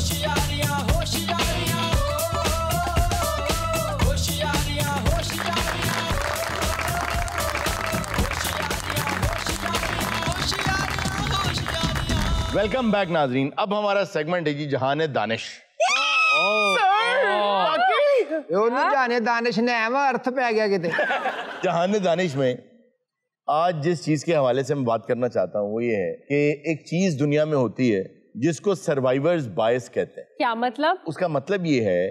Welcome back नाजरीन। अब हमारा सेगमेंट है जी जहान दानिश। जाने दानिश ने अर्थ पे गया किते। जहान दानिश में आज जिस चीज के हवाले से मैं बात करना चाहता हूँ वो ये है कि एक चीज दुनिया में होती है जिसको सर्वाइवर्स बायस कहते हैं। क्या मतलब? उसका मतलब ये है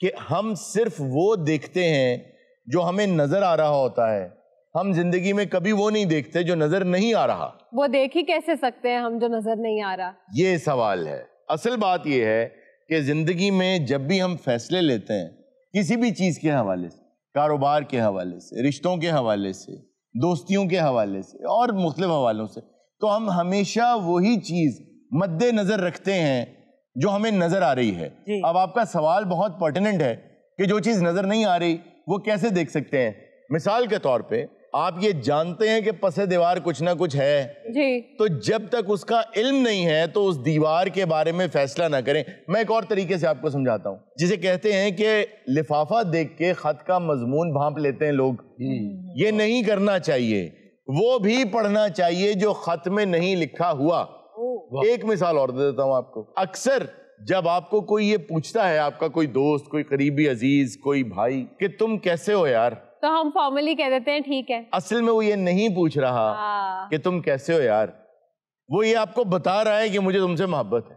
कि हम सिर्फ वो देखते हैं जो हमें नजर आ रहा होता है, हम जिंदगी में कभी वो नहीं देखते जो नजर नहीं आ रहा। वो देख ही कैसे सकते हैं हम जो नजर नहीं आ रहा? ये सवाल है। असल बात ये है कि जिंदगी में जब भी हम फैसले लेते हैं किसी भी चीज के हवाले से, कारोबार के हवाले से, रिश्तों के हवाले से, दोस्तियों के हवाले से और मुख्तलिफ हवालों से, तो हम हमेशा वही चीज मद्दे नजर रखते हैं जो हमें नजर आ रही है। अब आपका सवाल बहुत पर्टिनेंट है कि जो चीज नजर नहीं आ रही वो कैसे देख सकते हैं। मिसाल के तौर पे आप ये जानते हैं कि पसे दीवार कुछ ना कुछ है जी, तो जब तक उसका इल्म नहीं है तो उस दीवार के बारे में फैसला ना करें। मैं एक और तरीके से आपको समझाता हूं, जिसे कहते हैं कि लिफाफा देख के खत का मजमून भांप लेते हैं लोग। ये नहीं करना चाहिए, वो भी पढ़ना चाहिए जो खत में नहीं लिखा हुआ। एक मिसाल और दे देता हूं आपको। अक्सर जब आपको कोई ये पूछता है, आपका कोई दोस्त, कोई करीबी अजीज, कोई भाई, कि तुम कैसे हो यार, तो हम फॉर्मली कह देते हैं ठीक है। असल में वो ये नहीं पूछ रहा कि तुम कैसे हो यार, वो ये आपको बता रहा है कि मुझे तुमसे मोहब्बत है।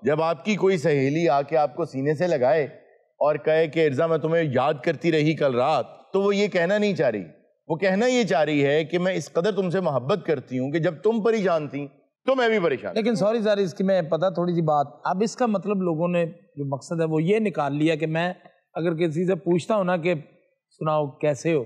जब आपकी कोई सहेली आके आपको सीने से लगाए और कहे कि इर्जा मैं तुम्हें याद करती रही कल रात, तो वो ये कहना नहीं चाह रही, वो कहना ये चाह रही है कि मैं इस कदर तुमसे मोहब्बत करती हूँ कि जब तुम परेशान थी तो मैं भी परेशान। लेकिन सॉरी सर, इसकी मैं पता थोड़ी सी बात, अब इसका मतलब लोगों ने जो मकसद है वो ये निकाल लिया कि मैं अगर किसी से पूछता हूँ ना कि सुनाओ कैसे हो,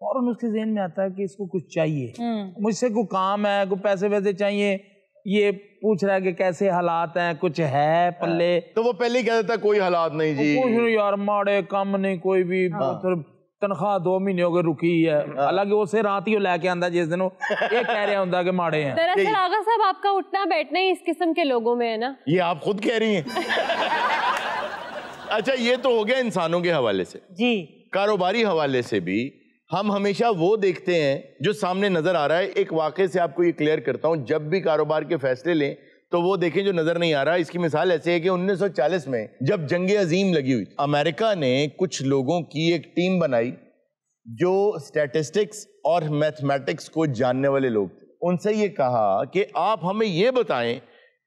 फौरन उसके ज़हन में आता है कि इसको कुछ चाहिए, मुझसे कोई काम है, कोई पैसे वैसे चाहिए, ये पूछ रहा है कि कैसे हालात हैं, कुछ है पल्ले, तो वो पहले ही कह देता कोई हालात नहीं जी, कुछ नहीं यार, माड़े काम नहीं, कोई भी तनख्वाह 2 महीने हो गए रुकी है। हालांकि उसे रात ही लेके आंदा जिस दिन वो ये कह रहा होता कि माड़े हैं। दरअसल आगा साहब आपका उठना बैठना ही इस किस्म के लोगों में है ना। ये आप खुद कह रही हैं। अच्छा, ये तो हो गया इंसानों के हवाले से जी। कारोबारी हवाले से भी हम हमेशा वो देखते हैं जो सामने नजर आ रहा है। एक वाकये से आपको ये क्लियर करता हूं, जब भी कारोबार के फैसले लें तो वो देखें जो नजर नहीं आ रहा। इसकी मिसाल ऐसे है कि 1940 में जब जंग अजीम लगी हुई, अमेरिका ने कुछ लोगों की एक टीम बनाई जो स्टैटिस्टिक्स और मैथमेटिक्स को जानने वाले लोग थे। उनसे ये कहा कि आप हमें ये बताएं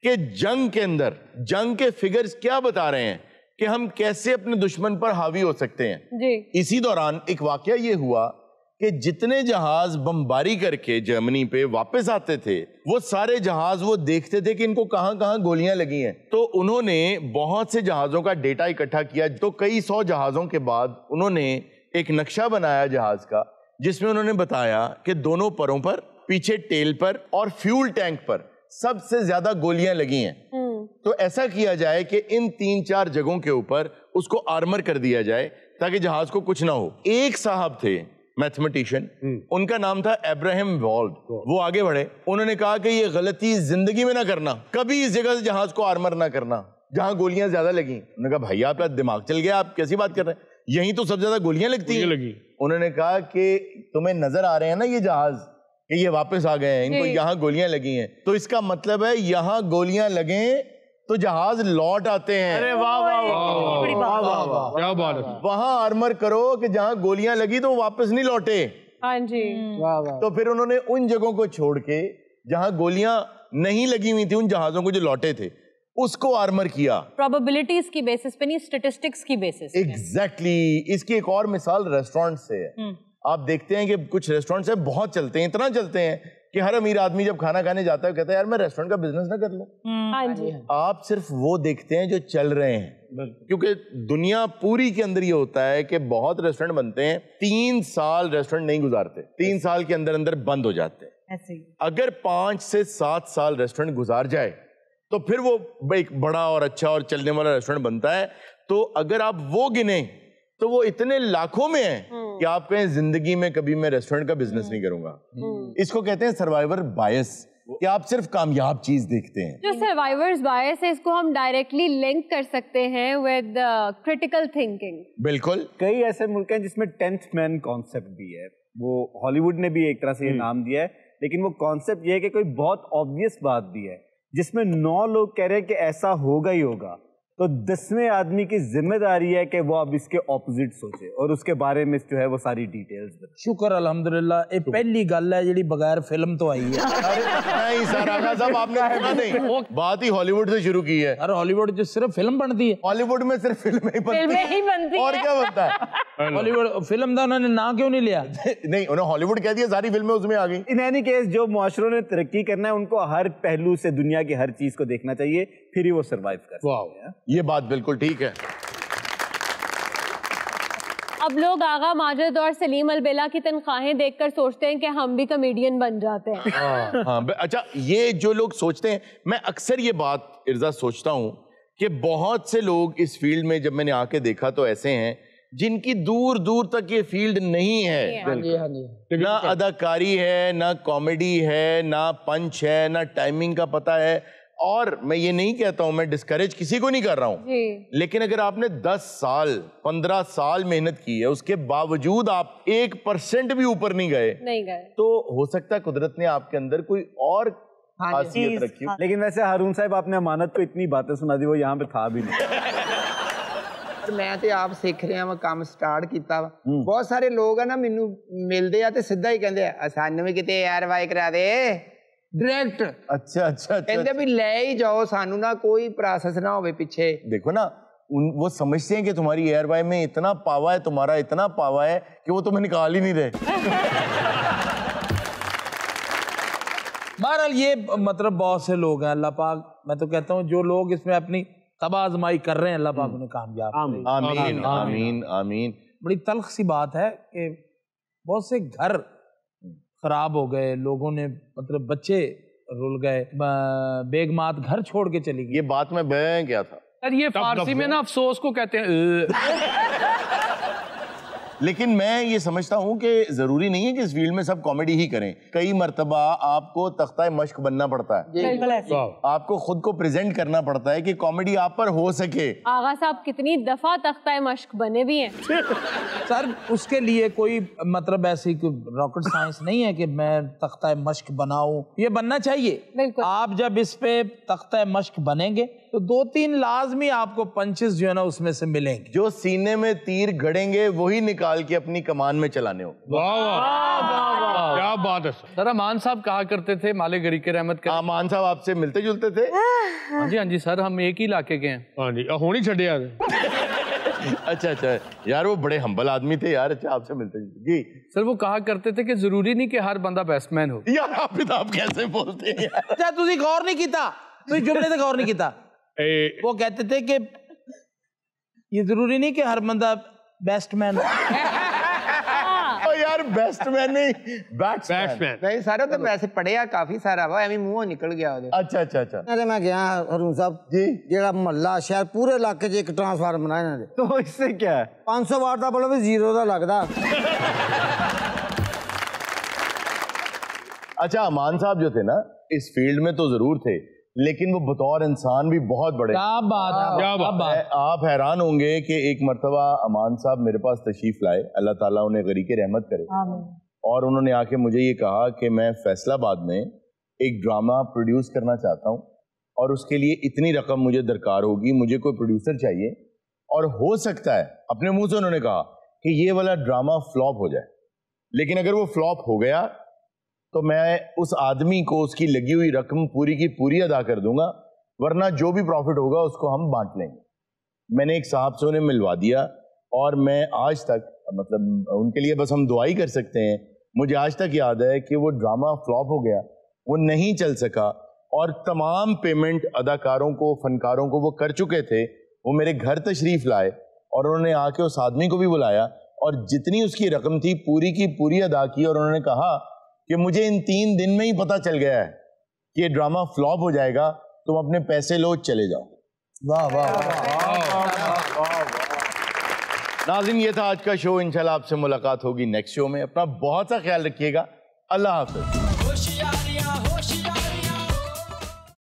कि जंग के अंदर जंग के फिगर्स क्या बता रहे हैं कि हम कैसे अपने दुश्मन पर हावी हो सकते हैं जी। इसी दौरान एक वाकया ये हुआ कि जितने जहाज बमबारी करके जर्मनी पे वापस आते थे, वो सारे जहाज वो देखते थे कि इनको कहां कहां गोलियां लगी हैं। तो उन्होंने बहुत से जहाजों का डेटा इकट्ठा किया, तो कई 100 जहाजों के बाद उन्होंने एक नक्शा बनाया जहाज का, जिसमें उन्होंने बताया कि दोनों परों पर, पीछे टेल पर और फ्यूल टैंक पर सबसे ज्यादा गोलियां लगी हैं। तो ऐसा किया जाए कि इन 3-4 जगहों के ऊपर उसको आर्मर कर दिया जाए ताकि जहाज को कुछ ना हो। एक साहब थे मैथमेटिशियन, उनका नाम था अब्राहम वॉल्ड। वो आगे बढ़े, उन्होंने कहा कि ये गलती जिंदगी में ना करना, कभी इस जगह से जहाज को आर्मर ना करना जहां गोलियां ज्यादा लगी। उन्होंने कहा भैया आपका दिमाग चल गया, आप कैसी बात कर रहे हैं, यहीं तो सबसे ज्यादा गोलियां लगती हैं। उन्होंने कहा कि तुम्हें नजर आ रहे हैं ना ये जहाज कि ये वापस आ गए हैं, इनको यहाँ गोलियां लगी हैं, तो इसका मतलब है यहाँ गोलियां लगे तो जहाज लौट आते हैं। अरे वाह वाह वाह वाह वाह, क्या बात है। वहां आर्मर करो कि जहां गोलियां लगी तो वापस नहीं लौटे। हाँ जी। तो फिर उन्होंने उन जगहों को छोड़ के जहां गोलियां नहीं लगी हुई थी, उन जहाजों को जो लौटे थे, उसको आर्मर किया। प्रोबेबिलिटीज की बेसिस पे नहीं, स्टैटिस्टिक्स की बेसिस पे। एग्जैक्टली। इसकी एक और मिसाल रेस्टोरेंट से है। आप देखते हैं कि कुछ रेस्टोरेंट बहुत चलते हैं, इतना चलते हैं कि हर अमीर आदमी जब खाना खाने जाता है कहता है यार मैं रेस्टोरेंट का बिजनेस ना कर लूं। हाँ जी। आप सिर्फ वो देखते हैं जो चल रहे हैं, क्योंकि दुनिया पूरी के अंदर ये होता है कि बहुत रेस्टोरेंट बनते हैं, 3 साल रेस्टोरेंट नहीं गुजारते, 3 साल के अंदर अंदर बंद हो जाते हैं। अगर 5 से 7 साल रेस्टोरेंट गुजार जाए तो फिर वो एक बड़ा और अच्छा और चलने वाला रेस्टोरेंट बनता है। तो अगर आप वो गिने तो वो इतने लाखों में है कि आप कहें जिंदगी में कभी मैं रेस्टोरेंट का बिजनेस नहीं करूंगा। इसको कहते हैं सर्वाइवर बायस, کہ آپ صرف کامیاب چیز دیکھتے ہیں. جو سروائیورز بائس ہے اس کو ہم ڈائریکٹلی لنک کر سکتے ہیں ود کریٹیکل تھنکنگ. بالکل. کئی ایسے ملک ہیں جس میں 10th مین کانسیپٹ بھی ہے, وہ ہالی ووڈ نے بھی ایک طرح سے یہ نام دیا ہے, لیکن وہ کانسیپٹ یہ ہے کہ کوئی بہت آبویس بات بھی ہے جس میں 9 لوگ کہہ رہے ہیں کہ ایسا ہوگا ہی ہوگا, تو 10ویں آدمی کی ذمہ داری ہے کہ وہ اب اس کے اپوزٹ سوچے اور اس کے بارے میں جو ہے وہ ساری ڈیٹیلز بتائے. شکر الحمدللہ. یہ پہلی گل ہے جڑی بغیر فلم تو آئی ہے. نہیں سر آغا صاحب آپ نے سنا نہیں, بات ہی ہالی ووڈ سے شروع کی ہے. ارے ہالی ووڈ جو صرف فلم بنتی ہے, ہالی ووڈ میں صرف فلمیں ہی بنتی ہیں اور کیا بنتا ہے. ہالی ووڈ فلم دا انہوں نے نام کیوں نہیں لیا؟ نہیں انہوں ہالی ووڈ کہہ دیا, ساری فلمیں اس میں آ گئی. ان اینی کیس جو معاشروں نے ترقی کرنا ہے ان کو ہر پہلو سے دنیا کی ہر چیز کو دیکھنا چاہیے, پھر ہی وہ سروائیو کر سکتے ہیں. یہ بات بالکل ٹھیک ہے. اب لوگ آغا ماجد اور سلیم البلا کی تنخواہیں دیکھ کر سوچتے ہیں کہ ہم بھی کمیڈین بن جاتے ہیں. ہاں اچھا, یہ جو لوگ سوچتے ہیں, میں اکثر یہ بات ارزا سوچتا ہوں کہ بہت سے لوگ اس فیلڈ میں جب میں نے آ کے دیکھا تو ایسے ہیں جن کی دور دور تک یہ فیلڈ نہیں ہے. نہ اداکاری ہے, نہ کامیڈی ہے, نہ پنچ ہے, نہ ٹائمنگ کا پتہ ہے. اور میں یہ نہیں کہتا ہوں, میں ڈسکریج کسی کو نہیں کر رہا ہوں, لیکن اگر آپ نے 10 سال 15 سال محنت کی ہے, اس کے باوجود آپ 1% بھی اوپر نہیں گئے, تو ہو سکتا ہے قدرت نے آپ کے اندر کوئی اور خاصیت رکھی. لیکن ویسے ہارون صاحب آپ نے امانت کو اتنی باتیں سنا دی, وہ یہاں پہ تھا بھی نہیں. میں تے آپ سیکھ رہا میں کام سٹارٹ کیتا. بہت سارے لوگ ہیں نا مینوں ملدے آ تے سیدھا ہی کہندے آ سانوں بھی کتے ایئر وائی کرا دے ڈائریکٹ. اچھا اچھا کہندے بھی لے ہی جاؤ, سانوں نہ کوئی پروسیس نہ ہوئے پیچھے. دیکھو نا, وہ سمجھتے ہیں کہ تمہاری ایئر وائی میں اتنا پاوا ہے, تمہارا اتنا پاوا ہے کہ وہ تمہیں نکال ہی نہیں رہے. بہرحال یہ مطلب بہت سے لوگ ہیں, اللہ پاک میں تو کہتا ہوں جو لوگ اس میں اپنی تباہ آزمائی کر رہے ہیں اللہ پاک انہیں کامیاب کرے. آمین آمین آمین. بڑی تلخ سی بات ہے کہ بہت سے گھر خراب ہو گئے, لوگوں نے مطلب بچے رل گئے, بیگمات گھر چھوڑ کے چلی گئی. یہ بات میں بیان کیا تھا یار, یہ فارسی میں نا افسوس کو کہتے ہیں. لیکن میں یہ سمجھتا ہوں کہ ضروری نہیں ہے کہ اس فیلڈ میں سب کامیڈی ہی کریں. کئی مرتبہ آپ کو تختہ مشق بننا پڑتا ہے, آپ کو خود کو پریزنٹ کرنا پڑتا ہے کہ کامیڈی آپ پر ہو سکے. آغا صاحب کتنی دفعہ تختہ مشق بنے بھی ہیں. سر اس کے لیے کوئی مطلب ایسی راکٹ سائنس نہیں ہے کہ میں تختہ مشق بناؤں, یہ بننا چاہیے. آپ جب اس پہ تختہ مشق بنیں گے تو 2-3 لازمی آپ کو پنچز جو ہے نا اس میں سے ملیں گے. جو سینے میں تیر گھڑیں گے وہی نکال کے اپنی کمان میں چلانے ہو. کیا بات ہے سر. امان صاحب کہا کرتے تھے, مالک غریق رحمت کا. امان صاحب آپ سے ملتے جلتے تھے؟ ہاں جی سر, ہم ایک ہی علاقے کے ہیں. ہاں جی, ہونی چھڑے یار. اچھا اچھا یار, وہ بڑے ہمبل آدمی تھے یار. اچھا آپ سے ملتے جلتے جی سر. وہ کہا کرتے تھے کہ ضروری نہیں کہ ہر بندہ بیسٹ مین ہو. یار آپ کیسے بولتے ہیں یار. اچھا تسی غور نہیں کیتا, تسی جملے سے غور نہیں کیتا. وہ کہتے تھے کہ یہ ضروری نہیں کہ ہر بندہ بیسٹ مین یار بیسٹ مین نہیں, بیٹس مین. نہیں سارے تو ویسے پڑھیا کافی سارا وا, ایویں منہوں نکل گیا. اچھا اچھا اچھا. میں گیا ہارون صاحب جی, جیڑا محلہ شہر پورے علاقے ایک ٹرانسفارمر بنایا انہوں نے, تو اس سے کیا ہے 500 واٹ دا بلب 0 دا لگدا. اچھا امان صاحب جو تھے نا اس فیلڈ میں تو ضرور تھے, لیکن وہ بطور انسان بھی بہت بڑے. کیا بات ہے. آپ حیران ہوں گے کہ ایک مرتبہ امان صاحب میرے پاس تشریف لائے, اللہ تعالیٰ انہیں غریق رحمت کرے, اور انہوں نے آ کے مجھے یہ کہا کہ میں فیصل آباد میں ایک ڈرامہ پروڈیوس کرنا چاہتا ہوں, اور اس کے لیے اتنی رقم مجھے درکار ہوگی, مجھے کوئی پروڈیوسر چاہیے, اور ہو سکتا ہے اپنے منہ سے انہوں نے کہا کہ یہ والا ڈرامہ فلاپ ہو جائے, لیکن اگر وہ فلاپ ہو گیا تو میں اس آدمی کو اس کی لگی ہوئی رقم پوری کی پوری ادا کر دوں گا, ورنہ جو بھی پروفٹ ہوگا اس کو ہم بانٹ لیں گے. میں نے ایک صاحب سے انہیں ملوا دیا, اور میں آج تک مطلب ان کے لیے بس ہم دعا ہی کر سکتے ہیں. مجھے آج تک یاد ہے کہ وہ ڈرامہ فلاپ ہو گیا, وہ نہیں چل سکا, اور تمام پیمنٹ اداکاروں کو, فنکاروں کو وہ کر چکے تھے. وہ میرے گھر تشریف لائے اور انہوں نے آ کے اس آدمی کو بھی بلایا, اور جتنی اس کی رقم تھی پوری کی پوری ادا کی, اور انہوں نے کہا کہ مجھے ان 3 دن میں ہی پتا چل گیا ہے کہ یہ ڈرامہ فلاپ ہو جائے گا, تم اپنے پیسے لو چلے جاؤ. واہ واہ. ناظرین یہ تھا آج کا شو, انشاءاللہ آپ سے ملاقات ہوگی نیکسٹ شو میں. اپنا بہت سا خیال رکھیے گا. اللہ حافظ.